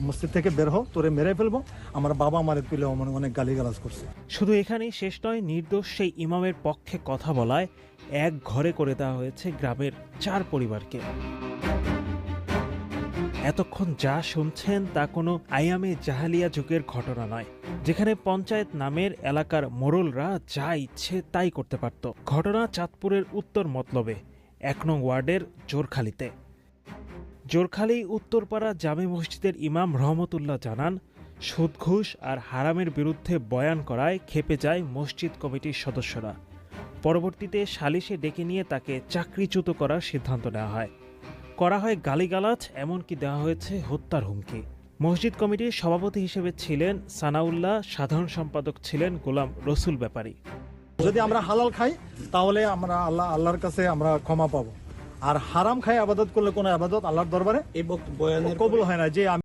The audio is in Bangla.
মসজিদ থেকে বের হো, তোরে মেরে ফেলবো। আমার বাবা মারে তুলে অনেক গালিগালাজ করছে। শুধু এখানেই শেষ নয়, নির্দোষ সেই ইমামের পক্ষে কথা বলায় এক ঘরে করে দেওয়া হয়েছে গ্রামের 4 পরিবারকে। এতক্ষণ যা শুনছেন তা কোনো আইয়ামে জাহালিয়া যুগের ঘটনা নয়, যেখানে পঞ্চায়েত নামের এলাকার মোড়লরা যা ইচ্ছে তাই করতে পারত। ঘটনা চাঁদপুরের উত্তর মতলবে 1 নং ওয়ার্ডের জোরখালীতে। জোরখালী উত্তরপাড়া জামে মসজিদের ইমাম রহমতুল্লাহ জানান, সুদ ঘুষ আর হারামের বিরুদ্ধে বয়ান করায় ক্ষেপে যায় মসজিদ কমিটির সদস্যরা। পরবর্তীতে সালিশে ডেকে নিয়ে তাকে চাকরিচ্যুত করার সিদ্ধান্ত নেওয়া হয়। করা হয় গালিগালাজ, এমনকি দেওয়া হয়েছে হত্যার হুমকি। মসজিদ কমিটির সভাপতি হিসেবে ছিলেন সানাউল্লাহ, সাধারণ সম্পাদক ছিলেন গোলাম রসুল ব্যাপারী। যদি আমরা হালাল খাই তাহলে আমরা আল্লাহর কাছে আমরা ক্ষমা পাবো, আর হারাম খাই আবাদত করলে কোনো আবাদত আল্লাহর দরবারে এই বয়ানের কবুল হয় না। যে